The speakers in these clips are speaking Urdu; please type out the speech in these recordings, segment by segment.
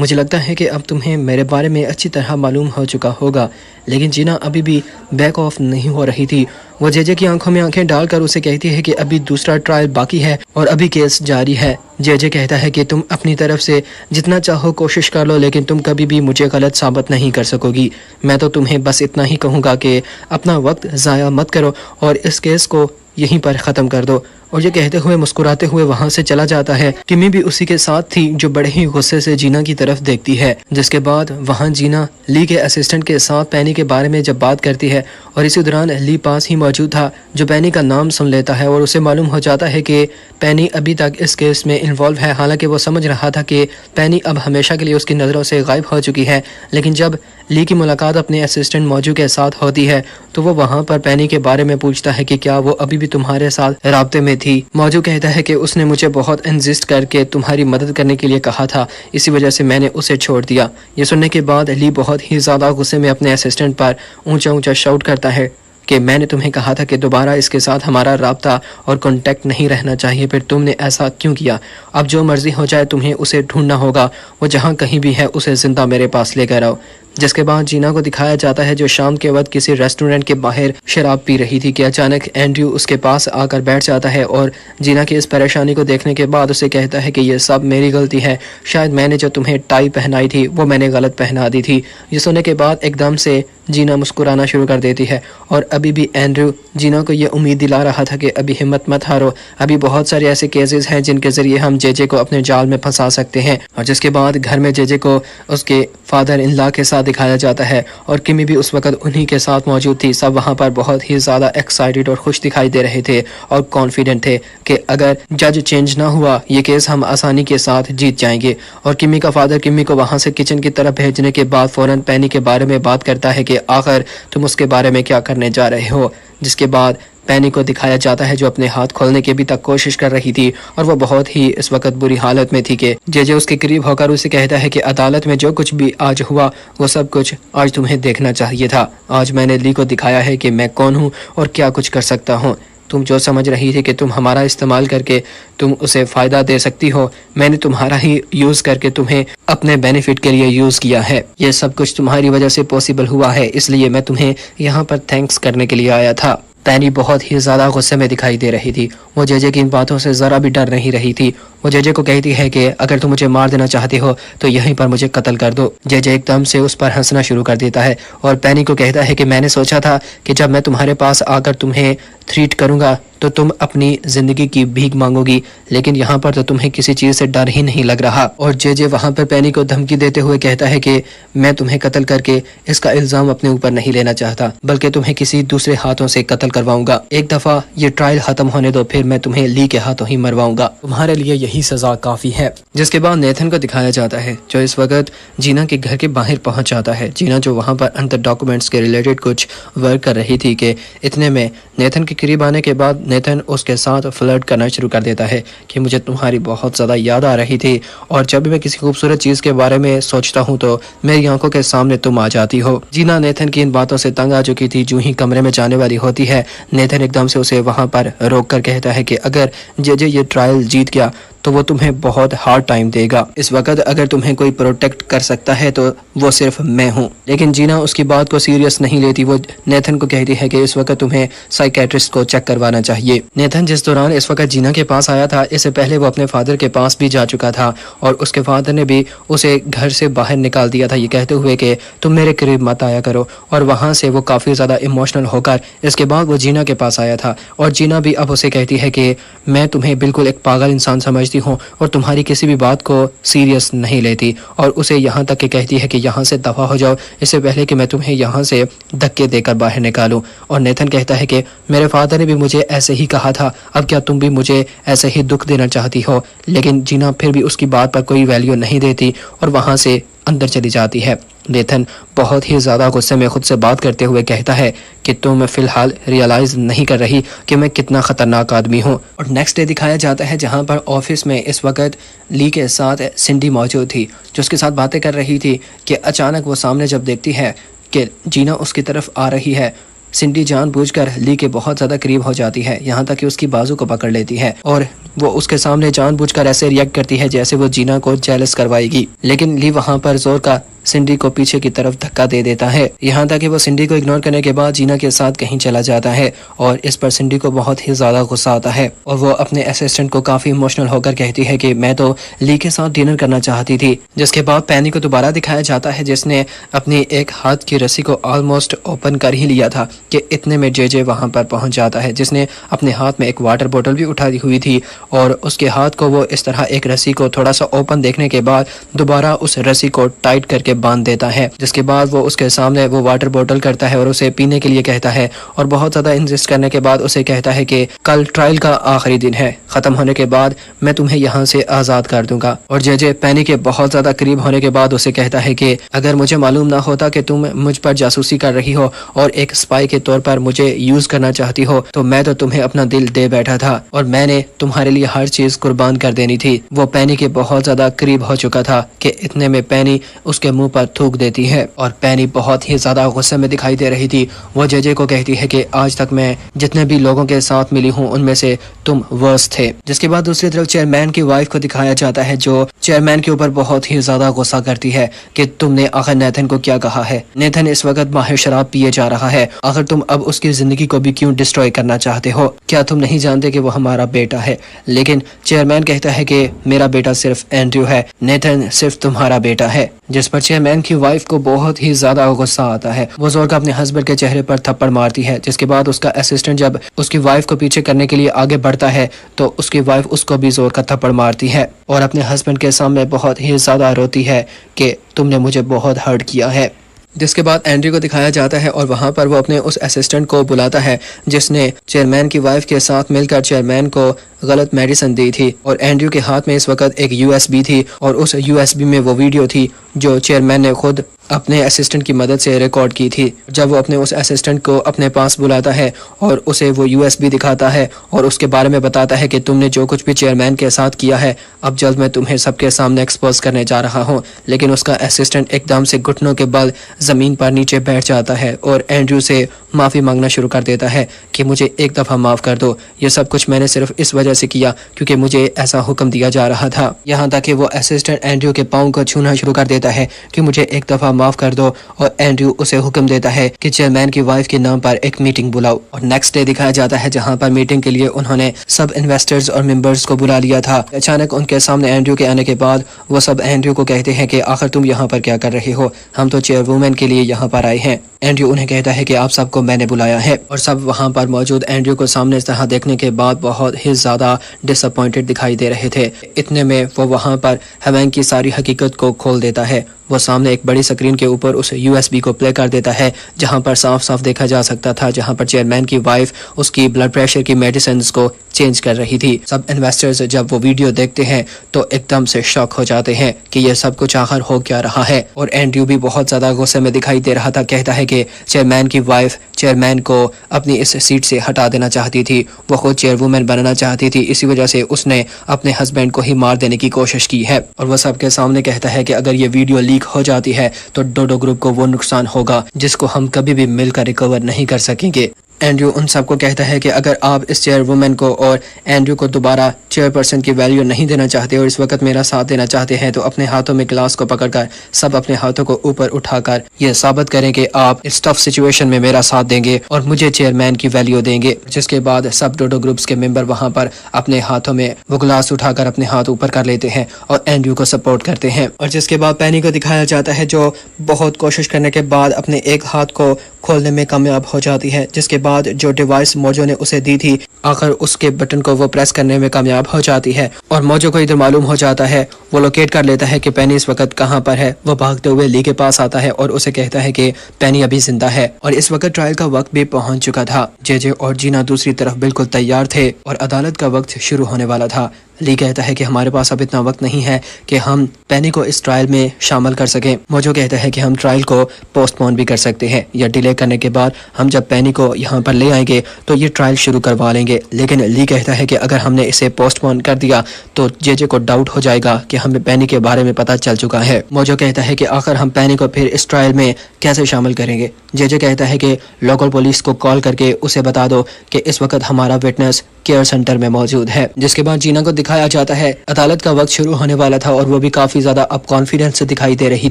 مجھے لگتا ہے کہ اب تمہیں میرے بارے میں اچھی طرح معلوم ہو چکا ہوگا۔ لیکن جینا ابھی بھی بیک آف نہیں ہو رہی تھی۔ وہ جے کی آنکھوں میں آنکھیں ڈال کر اسے کہتی ہے کہ ابھی دوسرا ٹرائل باقی ہے اور ابھی کیس جاری ہے۔ جے کہتا ہے کہ تم اپنی طرف سے جتنا چاہو کوشش کر لو، لیکن تم کبھی بھی مجھے غلط ثابت نہیں کر سکو گی۔ میں تو تمہیں بس اتنا ہی کہوں گا کہ اپنا وقت ضائع مت کرو اور اس کیس کو یہیں پر ختم کر دو۔ اور یہ کہتے ہوئے مسکراتے ہوئے وہاں سے چلا جاتا ہے۔ کمی بھی اسی کے ساتھ تھی، جو بڑے ہی غصے سے جینا کی طرف دیکھتی ہے، جس کے بعد وہاں جینا لی کے اسسٹنٹ کے ساتھ پینی کے بارے میں جب بات کرتی ہے، اور اسی دوران لی پاس ہی موجود تھا، جو پینی کا نام سن لیتا ہے اور اسے معلوم ہو جاتا ہے کہ پینی ابھی تک اس کیس میں انوالو ہے۔ حالانکہ وہ سمجھ رہا تھا کہ پینی اب ہمیشہ کے لیے اس کی نظروں سے غائب ہو چکی ہے، لیکن جب لی کی ملاقات اپنے اسسٹنٹ موجو کے ساتھ ہوتی ہے تو وہ وہاں پر پینی کے بارے میں پوچھتا ہے کہ کیا وہ ابھی بھی تمہارے ساتھ رابطے میں تھی۔ موجو کہتا ہے کہ اس نے مجھے بہت انسسٹ کر کے تمہاری مدد کرنے کے لیے کہا تھا، اسی وجہ سے میں نے اسے چھوڑ دیا۔ یہ سننے کے بعد لی بہت ہی زیادہ غصے میں اپنے اسسٹنٹ پر اونچا اونچا شاؤٹ کرتا ہے کہ میں نے تمہیں کہا تھا کہ دوبارہ اس کے ساتھ ہمارا رابطہ اور کانٹیکٹ نہیں رہنا چاہیے، پھر تم نے ایسا کیوں کیا؟ اب جو مرضی ہو جائے تمہیں اسے ڈھونڈنا ہوگا، وہ جہاں کہیں بھی ہے اسے زندہ میرے پاس لے کر آؤ۔ جس کے بعد جینا کو دکھایا جاتا ہے جو شام کے وقت کسی ریسٹورنٹ کے باہر شراب پی رہی تھی کہ اچانک اینڈریو اس کے پاس آ کر بیٹھ جاتا ہے اور جینا کی اس پریشانی کو دیکھنے کے بعد اسے کہتا ہے کہ یہ سب میری غلطی ہے، شاید میں نے جو تمہیں ٹائی پہنائی تھی وہ میں نے غلط پہنا دی تھی۔ یہ سننے کے بعد ایک دم سے جینا مسکرانا شروع کر دیتی ہے، اور ابھی بھی اینڈریو جینا کو یہ امید دلا رہا تھا کہ ابھی ہمت مت ہارو، ابھی بہت سارے ایسے کیسز ہیں جن کے ذریعے ہم جے کو اپنے جال میں پھنسا سکتے ہیں۔ اور جس کے بعد گھر میں جے کو اس کے فادر ان لا کے ساتھ دکھایا جاتا ہے، اور کمی بھی اس وقت انہی کے ساتھ موجود تھی۔ سب وہاں پر بہت ہی زیادہ ایکسائٹڈ اور خوش دکھائی دے رہے تھے اور کانفیڈنٹ تھے کہ اگر جج چینج نہ ہوا یہ کیس ہم آسانی کے ساتھ جیت جائیں گے۔ اور کمی کا فادر کمی کو وہاں سے کچن کی طرف بھیجنے کے بعد فوراً پینی کے بارے میں بات کرتا ہے کہ آخر تم اس کے بارے میں کیا کرنے جا رہے ہو۔ جس کے بعد پینی کو دکھایا جاتا ہے جو اپنے ہاتھ کھولنے کی بھی تک کوشش کر رہی تھی، اور وہ بہت ہی اس وقت بری حالت میں تھی کہ جے اس کے قریب ہو کر اسے کہتا ہے کہ عدالت میں جو کچھ بھی آج ہوا وہ سب کچھ آج تمہیں دیکھنا چاہیے تھا۔ آج میں نے لی کو دکھایا ہے کہ میں کون ہوں اور کیا کچھ کر سکتا ہوں۔ تم جو سمجھ رہی تھی کہ تم ہمارا استعمال کر کے تم اسے فائدہ دے سکتی ہو، میں نے تمہارا ہی یوز کر کے تمہیں اپنے بینیفٹ کے لیے یوز کیا ہے۔ یہ سب کچھ تمہاری وجہ سے پاسبل ہوا ہے، اس لیے میں تمہیں یہاں پر تھینکس کرنے کے لیے آیا تھا۔ پینی بہت ہی زیادہ غصے میں دکھائی دے رہی تھی، وہ جے کی ان باتوں سے ذرا بھی ڈر نہیں رہی تھی۔ وہ جے کو کہتی ہے کہ اگر تم مجھے مار دینا چاہتے ہو تو یہیں پر مجھے قتل کر دو۔ جے ایک دم سے اس پر ہنسنا شروع کر دیتا ہے اور پینی کو کہتا ہے کہ میں نے سوچا تھا کہ جب میں تمہارے پاس آ کر تمہیں ٹریٹ کروں گا تو تم اپنی زندگی کی بھیک مانگو گی، لیکن یہاں پر تو تمہیں کسی چیز سے ڈر ہی نہیں لگ رہا۔ اور جے وہاں پر پینی کو دھمکی دیتے ہوئے کہتا ہے کہ میں تمہیں قتل کر کے اس کا الزام اپنے اوپر نہیں لینا چاہتا، بلکہ تمہیں کسی دوسرے ہاتھوں سے قتل کرواؤں گا۔ ایک دفعہ یہ ٹرائل ختم ہونے دو، پھر میں تمہیں لی کے ہاتھوں ہی مرواؤں گا، تمہارے لیے یہی سزا کافی ہے۔ جس کے بعد نیتھن کو دکھایا جاتا ہے جو اس وقت جینا کے گھر کے باہر پہنچ جاتا ہے۔ جینا جو وہاں پر اندر ڈاکومنٹس کے ریلیٹڈ کچھ ورک کر رہی تھی کہ اتنے میں نیتھن کے قریب آنے کے بعد نیتھن اس کے ساتھ فلرٹ کرنا شروع کر دیتا ہے کہ مجھے تمہاری بہت زیادہ یاد آ رہی تھی، اور جب بھی میں کسی خوبصورت چیز کے بارے میں سوچتا ہوں تو میری آنکھوں کے سامنے تم آ جاتی ہو۔ جینا نیتھن کی ان باتوں سے تنگ آ چکی تھی، جو ہی کمرے میں جانے والی ہوتی ہے نیتھن ایک دم سے اسے وہاں پر روک کر کہتا ہے کہ اگر جے یہ ٹرائل جیت گیا تو وہ تمہیں بہت ہارڈ ٹائم دے گا، اس وقت اگر تمہیں کوئی پروٹیکٹ کر سکتا ہے تو وہ صرف میں ہوں۔ لیکن جینا اس کی بات کو سیریس نہیں لیتی، وہ نیتھن کو کہتی ہے کہ اس وقت تمہیں سائیکیٹرسٹ کو چیک کروانا چاہیے۔ نیتھن جس دوران اس وقت جینا کے پاس آیا تھا، اس سے پہلے وہ اپنے فادر کے پاس بھی جا چکا تھا، اور اس کے فادر نے بھی اسے گھر سے باہر نکال دیا تھا یہ کہتے ہوئے کہ تم میرے قریب مت آیا کرو، اور وہاں سے وہ کافی زیادہ ایموشنل ہو کر اس کے بعد وہ جینا کے پاس آیا تھا، اور جینا بھی اب اسے کہتی ہے کہ میں تمہیں بالکل ایک پاگل انسان سمجھتی ہوں اور تمہاری کسی بھی بات کو سیریس نہیں لیتی، اور اسے یہاں تک کہ کہتی ہے کہ یہاں سے دفع ہو جاؤ اس سے پہلے کہ میں تمہیں یہاں سے دھکے دے کر باہر نکالوں۔ اور نیتھن کہتا ہے کہ میرے فادر نے بھی مجھے ایسے ہی کہا تھا، اب کیا تم بھی مجھے ایسے ہی دکھ دینا چاہتی ہو؟ لیکن جینا پھر بھی اس کی بات پر کوئی ویلیو نہیں دیتی اور وہاں سے اندر چلی جاتی ہے۔ نیتھن بہت ہی زیادہ غصے میں خود سے بات کرتے ہوئے کہتا ہے کہ تم فی الحال ریئلائز نہیں کر رہی کہ میں کتنا خطرناک آدمی ہوں۔ اور نیکسٹ ڈے دکھایا جاتا ہے جہاں پر آفس میں اس وقت لی کے ساتھ سنڈی موجود تھی جو اس کے ساتھ باتیں کر رہی تھی کہ اچانک وہ سامنے جب دیکھتی ہے کہ جینا اس کی طرف آ رہی ہے سنڈی جان بوجھ کر لی کے بہت زیادہ قریب ہو جاتی ہے، یہاں تک کہ اس کی بازو کو پکڑ لیتی ہے اور وہ اس کے سامنے جان بوجھ کر ایسے ریئیکٹ کرتی ہے جیسے وہ جینا کو جیلس کروائے گی، لیکن لی وہاں پر زور کا سنڈی کو پیچھے کی طرف دھکا دے دیتا ہے، یہاں تک کہ وہ سنڈی کو اگنور کرنے کے بعد جینا کے ساتھ کہیں چلا جاتا ہے اور اس پر سنڈی کو بہت ہی زیادہ غصہ آتا ہے اور وہ اپنے اسسٹنٹ کو کافی ایموشنل ہو کر کہتی ہے کہ میں تو لی کے ساتھ ڈنر کرنا چاہتی تھی، جس کے بعد پینی کو دوبارہ دکھایا جاتا ہے جس نے اپنی ایک ہاتھ کی رسی کو آلموسٹ اوپن کر ہی لیا تھا کہ اتنے میں جے جے وہاں پر پہنچ جاتا ہے، جس نے اپنے ہاتھ میں ایک واٹر بوتل بھی اٹھائی ہوئی تھی اور اس کے ہاتھ کو وہ اس طرح ایک رسی کو تھوڑا سا اوپن دیکھنے کے بعد دوبارہ اس رسی کو ٹائٹ کر کے باندھ دیتا ہے، جس کے بعد وہ اس کے سامنے وہ واٹر بوتل کرتا ہے اور اسے پینے کے لیے کہتا ہے اور بہت زیادہ انسسٹ کرنے کے بعد اسے کہتا ہے کہ کل ٹرائل کا آخری دن ہے، ختم ہونے کے بعد میں تمہیں یہاں سے آزاد کر دوں گا، اور جے جے پینی کے بہت زیادہ قریب ہونے کے بعد اسے کہتا ہے کہ اگر مجھے معلوم نہ ہوتا کہ تم مجھ پر جاسوسی کر رہی ہو اور ایک اسپائی کے طور پر مجھے یوز کرنا چاہتی ہو تو میں تو تمہیں اپنا دل دے بیٹھا تھا اور میں نے تمہارے لیے ہر چیز قربان کر دینی تھی۔ وہ پینی کے بہت زیادہ قریب ہو چکا تھا کہ اتنے میں پینی اس کے منہ پر تھوک دیتی ہے اور پینی بہت ہی زیادہ غصے میں دکھائی دے رہی تھی، وہ جے جے کو کہتی ہے کہ آج تک میں جتنے بھی لوگوں کے ساتھ ملی ہوں ان میں سے تم ورسٹ تھے، جس کے بعد دوسری طرف چیئرمین کی وائف کو دکھایا جاتا ہے جو چیئرمین کے اوپر بہت ہی زیادہ غصہ کرتی ہے کہ تم نے آخر نیتھن کو کیا کہا ہے، نیتھن اس وقت باہر شراب پیے جا رہا ہے، آخر تم اب اس کی زندگی کو بھی کیوں ڈسٹروائے کرنا چاہتے ہو، کیا تم نہیں جانتے کہ وہ ہمارا بیٹا ہے؟ لیکن چیئرمین کہتا ہے کہ میرا بیٹا صرف اینڈریو ہے، نیتھن صرف تمہارا بیٹا ہے، جس پر چیئرمین کی وائف کو بہت ہی زیادہ غصہ آتا ہے، وہ زور کا اپنے ہسبینڈ کے چہرے پر تھپڑ مارتی ہے، جس کے بعد اس کا اسسٹنٹ جب اس کی وائف کو پیچھے کرنے کے لیے آگے بڑھتا ہے تو اس کی وائف اس کو بھی زور کا تھپڑ مارتی ہے اور اپنے ہسبینڈ کے سامنے بہت ہی زیادہ روتی ہے کہ تم نے مجھے بہت ہرٹ کیا ہے، جس کے بعد اینڈریو کو دکھایا جاتا ہے اور وہاں پر وہ اپنے اس اسسٹنٹ کو بلاتا ہے جس نے چیئرمین کی وائف کے ساتھ مل کر چیئرمین کو غلط میڈیسن دی تھی، اور اینڈریو کے ہاتھ میں اس وقت ایک یو ایس بی تھی اور اس یو ایس بی میں وہ ویڈیو تھی جو چیئرمین نے خود اپنے اسسٹنٹ کی مدد سے ریکارڈ کی تھی۔ جب وہ اپنے اس اسسٹنٹ کو اپنے پاس بلاتا ہے اور اسے وہ یو ایس بی دکھاتا ہے اور اس کے بارے میں بتاتا ہے کہ تم نے جو کچھ بھی چیئرمین کے ساتھ کیا ہے اب جلد میں تمہیں سب کے سامنے ایکسپوز کرنے جا رہا ہوں، لیکن اس کا اسسٹنٹ ایک دم سے گھٹنوں کے بل زمین پر نیچے بیٹھ جاتا ہے اور اینڈریو سے معافی مانگنا شروع کر دیتا ہے کہ مجھے ایک دفعہ معاف کر دو، یہ سب کچھ میں نے صرف اس وجہ سے کیا کیونکہ مجھے ایسا حکم دیا جا رہا تھا، یہاں تک کہ وہ اسسٹنٹ اینڈریو کے پاؤں کو چھونا شروع کر دیتا ہے کہ مجھے ایک دفعہ معاف کر دو، اور اینڈریو اسے حکم دیتا ہے کہ چیئرمین کی وائف کے نام پر ایک میٹنگ بلاؤ، اور نیکسٹ ڈے دکھایا جاتا ہے جہاں پر میٹنگ کے لیے انہوں نے سب انویسٹرز اور ممبرز کو بلا لیا تھا۔ اچانک ان کے سامنے اینڈریو کے آنے کے بعد وہ سب اینڈریو کو کہتے ہیں کہ آخر تم یہاں پر کیا کر رہے ہو، ہم تو چیئر وومن کے لیے یہاں پر آئے ہیں۔ اینڈریو انہیں کہتا ہے کہ آپ سب کو میں نے بلایا ہے، اور سب وہاں پر موجود اینڈریو کو سامنے اس طرح دیکھنے کے بعد بہت ہی زیادہ ڈس اپوائنٹڈ دکھائی دے رہے تھے، اتنے میں وہ وہاں پر ہیونگ کی ساری حقیقت کو کھول دیتا ہے، وہ سامنے ایک بڑی سکرین کے اوپر اس یو ایس بی کو پلے کر دیتا ہے جہاں پر صاف صاف دیکھا جا سکتا تھا جہاں پر چیئرمین کی وائف اس کی بلڈ پریشر کی میڈیسنز کو چینج کر رہی تھی۔ سب انویسٹرز جب وہ ویڈیو دیکھتے ہیں تو ایک دم سے شاک ہو جاتے ہیں کہ یہ سب کچھ آخر ہو کیا رہا ہے، اور اینڈریو بھی بہت زیادہ غصے میں دکھائی دے رہا تھا، کہتا ہے کہ چیئرمین کی وائف چیئرمین کو اپنی اس سیٹ سے ہٹا دینا چاہتی تھی، وہ خود چیئر وومن بننا چاہتی تھی، اسی وجہ سے اس نے اپنے ہسبینڈ کو ہی مار دینے کی کوشش کی ہے، اور وہ سب کے سامنے کہتا ہے کہ اگر یہ ویڈیو لیک ہو جاتی ہے تو ڈوڈو گروپ کو وہ نقصان ہوگا جس کو ہم کبھی بھی مل کر ریکور نہیں کر سکیں گے۔ اینڈریو ان سب کو کہتا ہے کہ اگر آپ اس چیئر وومن کو اور اینڈریو کو دوبارہ چیئر پرسن کی ویلیو نہیں دینا چاہتے اور اس وقت میرا ساتھ دینا چاہتے ہیں تو اپنے ہاتھوں میں گلاس کو پکڑ کر سب اپنے ہاتھوں کو اوپر اٹھا کر یہ ثابت کریں کہ آپ اس ٹف سچویشن میں میرا ساتھ دیں گے اور مجھے چیئرمین کی ویلیو دیں گے، جس کے بعد سب ڈوڈو گروپس کے ممبر وہاں پر اپنے ہاتھوں میں وہ گلاس اٹھا کر اپنے ہاتھ اوپر کر لیتے ہیں اور اینڈریو کو سپورٹ کرتے ہیں، اور جس کے بعد پینی کو دکھایا جاتا ہے جو بہت کوشش کرنے کے بعد اپنے ایک ہاتھ کو کھولنے میں کامیاب ہو جاتی ہے، جس کے بعد جو ڈیوائس موجو نے اسے دی تھی آخر اس کے بٹن کو وہ پریس کرنے میں کامیاب ہو جاتی ہے، اور موجو کو ادھر معلوم ہو جاتا ہے، وہ لوکیٹ کر لیتا ہے کہ پینی اس وقت کہاں پر ہے، وہ بھاگتے ہوئے لی کے پاس آتا ہے اور اسے کہتا ہے کہ پینی ابھی زندہ ہے، اور اس وقت ٹرائل کا وقت بھی پہنچ چکا تھا، جے جے اور جینا دوسری طرف بالکل تیار تھے اور عدالت کا وقت شروع ہونے والا تھا، لی کہتا ہے کہ ہمارے پاس اب اتنا وقت نہیں ہے کہ ہم پینی کو اس ٹرائل میں شامل کر سکیں۔ موجو کہتا ہے کہ ہم ٹرائل کو پوسٹ پون بھی کر سکتے ہیں یا ڈیلے کرنے کے بعد ہم جب پینی کو یہاں پر لے آئیں گے تو یہ ٹرائل شروع کروا لیں گے، لیکن لی کہتا ہے کہ اگر ہم نے اسے پوسٹ پون کر دیا تو جے جے کو ڈاؤٹ ہو جائے گا کہ ہمیں پینی کے بارے میں پتہ چل چکا ہے۔ موجو کہتا ہے کہ آخر ہم پینی کو پھر اس ٹرائل میں کیسے شامل کریں گے؟ جے جے کہتا ہے کہ لوکل پولیس کو کال کر کے اسے بتا دو کہ اس وقت ہمارا وٹنس کیئر سینٹر میں موجود ہے۔ جس کے بعد جینا کو دکھایا جاتا ہے عدالت کا وقت شروع ہونے والا تھا اور وہ بھی کافی زیادہ اب کانفیڈنس سے دکھائی دے رہی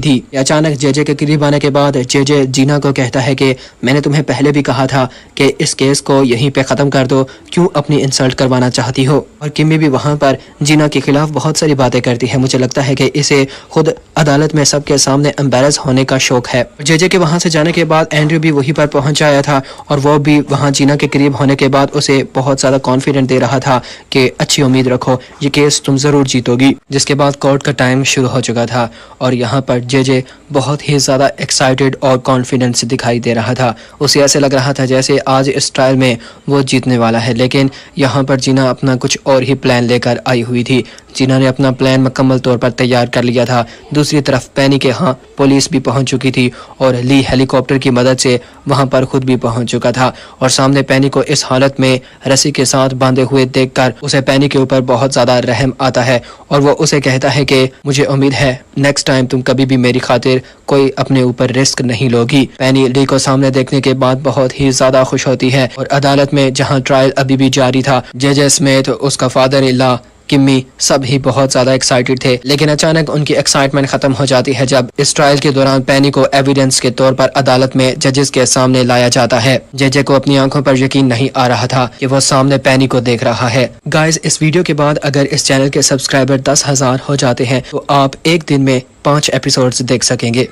تھی۔ اچانک جے جے کے قریب آنے کے بعد جے جے جینا کو کہتا ہے کہ میں نے تمہیں پہلے بھی کہا تھا کہ اس کیس کو یہیں پہ ختم کر دو، کیوں اپنی انسلٹ کروانا چاہتی ہو؟ اور کمی بھی وہاں پر جینا کے خلاف بہت ساری باتیں کرتی ہے۔ مجھے لگتا ہے کہ اسے خود عدالت میں سب کے سامنے امبیرس ہونے کا شوق ہے۔ جے جے کے وہاں سے جانے کے بعد اینڈریو بھی وہیں پر پہنچ آیا تھا اور وہ بھی وہاں جینا کے قریب ہونے کے بعد اسے بہت زیادہ کانفیڈنٹ دے رہا تھا کہ اچھی امید رکھو، یہ کیس تم ضرور جیتو گی۔ جس کے بعد کورٹ کا ٹائم شروع ہو چکا تھا اور یہاں پر جے جے بہت ہی زیادہ ایکسائٹڈ اور کانفیڈنٹ سے دکھائی دے رہا تھا۔ اسے ایسے لگ رہا تھا جیسے آج اس ٹرائل میں وہ جیتنے والا ہے، لیکن یہاں پر جینا اپنا کچھ اور ہی پلان لے کر آئی ہوئی تھی۔ جینا نے اپنا پلان مکمل طور پر تیار کر لیا تھا۔ دوسری طرف پینی کے ہاں پولیس بھی پہنچ چکی تھی اور لی ہیلی کاپٹر کی مدد سے وہاں پر خود بھی پہنچ چکا تھا اور سامنے پینی کو اس حالت میں رسی کے ساتھ باندھے ہوئے دیکھ کر اسے پینی کے اوپر بہت زیادہ رحم آتا ہے اور وہ اسے کہتا ہے کہ مجھے امید ہے نیکسٹ ٹائم تم کبھی بھی میری خاطر کوئی اپنے اوپر رسک نہیں لوگی۔ پینی لی کو سامنے دیکھنے کے بعد بہت ہی زیادہ خوش ہوتی ہے اور عدالت میں جہاں ٹرائل ابھی بھی جاری تھا، جے جے سمیت اس کا فادر اللہ کمی سب ہی بہت زیادہ ایکسائٹڈ تھے، لیکن اچانک ان کی ایکسائٹمنٹ ختم ہو جاتی ہے جب اس ٹرائل کے دوران پینی کو ایویڈنس کے طور پر عدالت میں ججز کے سامنے لایا جاتا ہے۔ جے جے کو اپنی آنکھوں پر یقین نہیں آ رہا تھا کہ وہ سامنے پینی کو دیکھ رہا ہے۔ گائز، اس ویڈیو کے بعد اگر اس چینل کے سبسکرائبر 10,000 ہو جاتے ہیں تو آپ ایک دن میں 5 ایپیسوڈز دیکھ سکیں گے۔